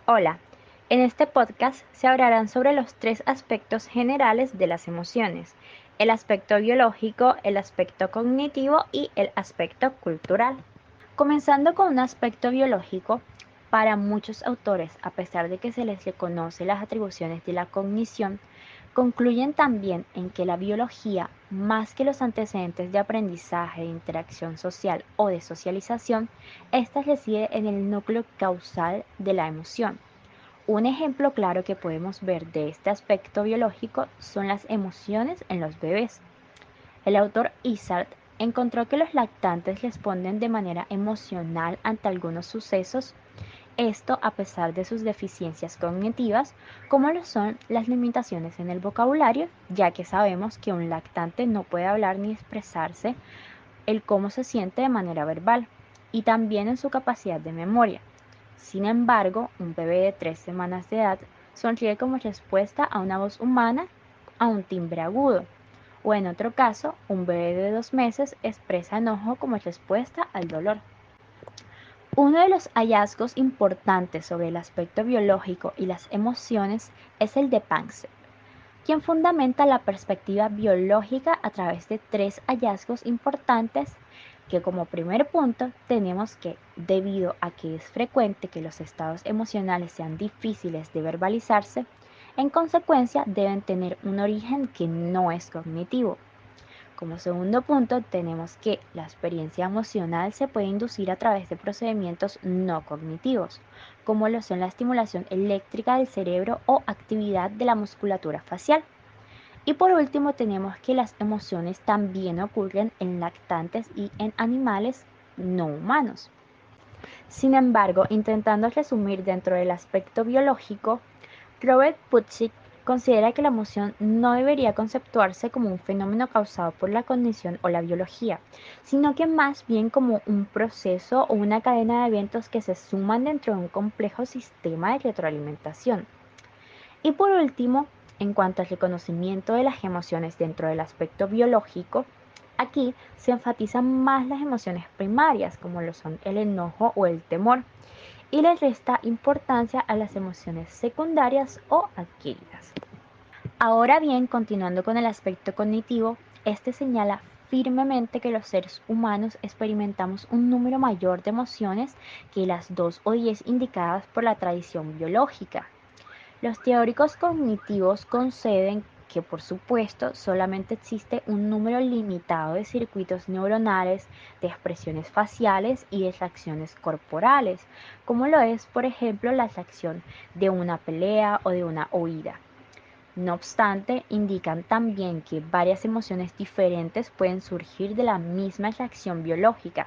Hola, en este podcast se hablarán sobre los tres aspectos generales de las emociones: el aspecto biológico, el aspecto cognitivo y el aspecto cultural. Comenzando con un aspecto biológico, para muchos autores, a pesar de que se les reconoce las atribuciones de la cognición, concluyen también en que la biología, más que los antecedentes de aprendizaje, de interacción social o de socialización, ésta reside en el núcleo causal de la emoción. Un ejemplo claro que podemos ver de este aspecto biológico son las emociones en los bebés. El autor Isard encontró que los lactantes responden de manera emocional ante algunos sucesos, esto a pesar de sus deficiencias cognitivas, como lo son las limitaciones en el vocabulario, ya que sabemos que un lactante no puede hablar ni expresarse el cómo se siente de manera verbal, y también en su capacidad de memoria. Sin embargo, un bebé de 3 semanas de edad sonríe como respuesta a una voz humana, a un timbre agudo, o en otro caso, un bebé de 2 meses expresa enojo como respuesta al dolor. Uno de los hallazgos importantes sobre el aspecto biológico y las emociones es el de Panksepp, quien fundamenta la perspectiva biológica a través de tres hallazgos importantes que, como primer punto, tenemos que, debido a que es frecuente que los estados emocionales sean difíciles de verbalizarse, en consecuencia deben tener un origen que no es cognitivo. Como segundo punto, tenemos que la experiencia emocional se puede inducir a través de procedimientos no cognitivos, como lo son la estimulación eléctrica del cerebro o actividad de la musculatura facial. Y por último, tenemos que las emociones también ocurren en lactantes y en animales no humanos. Sin embargo, intentando resumir dentro del aspecto biológico, Robert Plutchik considera que la emoción no debería conceptuarse como un fenómeno causado por la cognición o la biología, sino que más bien como un proceso o una cadena de eventos que se suman dentro de un complejo sistema de retroalimentación. Y por último, en cuanto al reconocimiento de las emociones dentro del aspecto biológico, aquí se enfatizan más las emociones primarias, como lo son el enojo o el temor, y le resta importancia a las emociones secundarias o adquiridas. Ahora bien, continuando con el aspecto cognitivo, este señala firmemente que los seres humanos experimentamos un número mayor de emociones que las 2 o 10 indicadas por la tradición biológica. Los teóricos cognitivos conceden que, por supuesto, solamente existe un número limitado de circuitos neuronales, de expresiones faciales y de reacciones corporales, como lo es, por ejemplo, la reacción de una pelea o de una huida. No obstante, indican también que varias emociones diferentes pueden surgir de la misma reacción biológica.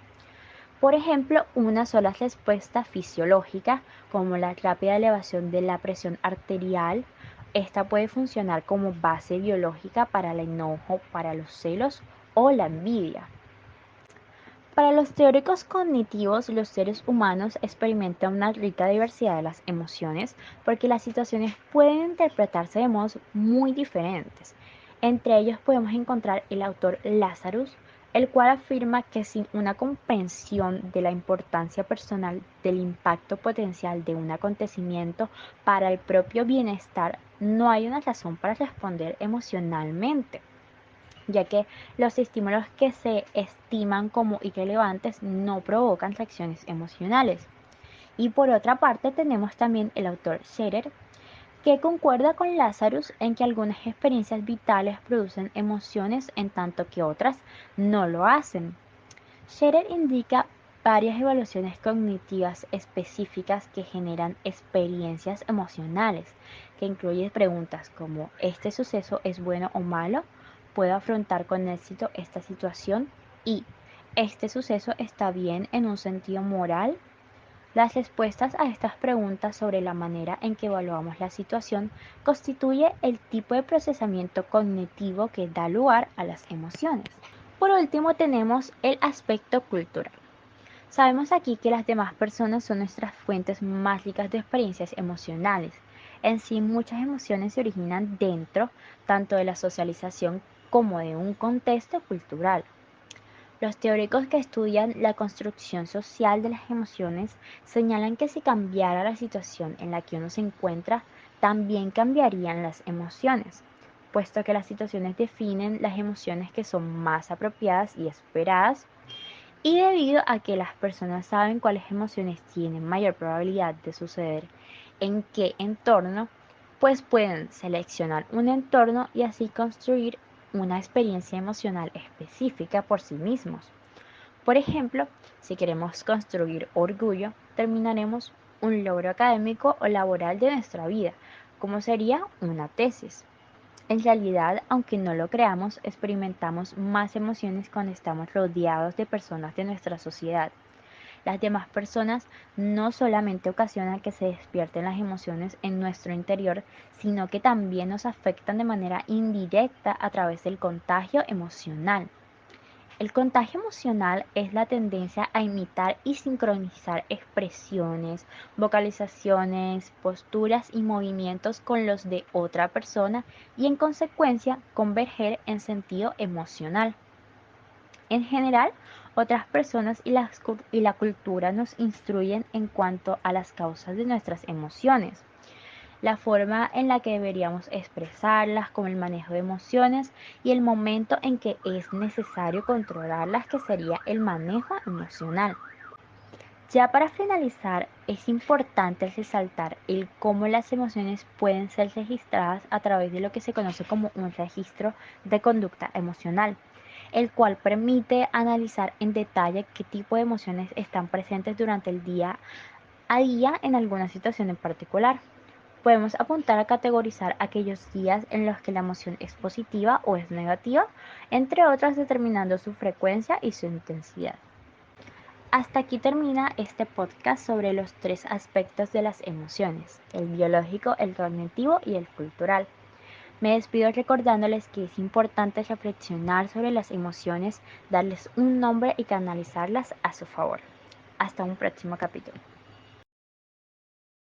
Por ejemplo, una sola respuesta fisiológica, como la rápida elevación de la presión arterial, esta puede funcionar como base biológica para el enojo, para los celos o la envidia. Para los teóricos cognitivos, los seres humanos experimentan una rica diversidad de las emociones porque las situaciones pueden interpretarse de modos muy diferentes. Entre ellos podemos encontrar el autor Lazarus, el cual afirma que sin una comprensión de la importancia personal del impacto potencial de un acontecimiento para el propio bienestar, no hay una razón para responder emocionalmente, ya que los estímulos que se estiman como irrelevantes no provocan reacciones emocionales. Y por otra parte tenemos también el autor Scherer, que concuerda con Lazarus en que algunas experiencias vitales producen emociones en tanto que otras no lo hacen. Scherer indica varias evaluaciones cognitivas específicas que generan experiencias emocionales, que incluyen preguntas como ¿este suceso es bueno o malo? ¿Puedo afrontar con éxito esta situación? Y ¿este suceso está bien en un sentido moral? Las respuestas a estas preguntas sobre la manera en que evaluamos la situación constituye el tipo de procesamiento cognitivo que da lugar a las emociones. Por último, tenemos el aspecto cultural. Sabemos aquí que las demás personas son nuestras fuentes más ricas de experiencias emocionales. En sí, muchas emociones se originan dentro tanto de la socialización como de un contexto cultural. Los teóricos que estudian la construcción social de las emociones señalan que si cambiara la situación en la que uno se encuentra, también cambiarían las emociones, puesto que las situaciones definen las emociones que son más apropiadas y esperadas, y debido a que las personas saben cuáles emociones tienen mayor probabilidad de suceder en qué entorno, pues pueden seleccionar un entorno y así construir una experiencia emocional específica por sí mismos. Por ejemplo, si queremos construir orgullo, terminaremos un logro académico o laboral de nuestra vida, como sería una tesis. En realidad, aunque no lo creamos, experimentamos más emociones cuando estamos rodeados de personas de nuestra sociedad. Las demás personas no solamente ocasionan que se despierten las emociones en nuestro interior, sino que también nos afectan de manera indirecta a través del contagio emocional. El contagio emocional es la tendencia a imitar y sincronizar expresiones, vocalizaciones, posturas y movimientos con los de otra persona y en consecuencia converger en sentido emocional. En general, otras personas y la cultura nos instruyen en cuanto a las causas de nuestras emociones, la forma en la que deberíamos expresarlas, como el manejo de emociones y el momento en que es necesario controlarlas, que sería el manejo emocional. Ya para finalizar, es importante resaltar el cómo las emociones pueden ser registradas a través de lo que se conoce como un registro de conducta emocional, el cual permite analizar en detalle qué tipo de emociones están presentes durante el día a día en alguna situación en particular. Podemos apuntar a categorizar aquellos días en los que la emoción es positiva o es negativa, entre otras determinando su frecuencia y su intensidad. Hasta aquí termina este podcast sobre los tres aspectos de las emociones, el biológico, el cognitivo y el cultural. Me despido recordándoles que es importante reflexionar sobre las emociones, darles un nombre y canalizarlas a su favor. Hasta un próximo capítulo.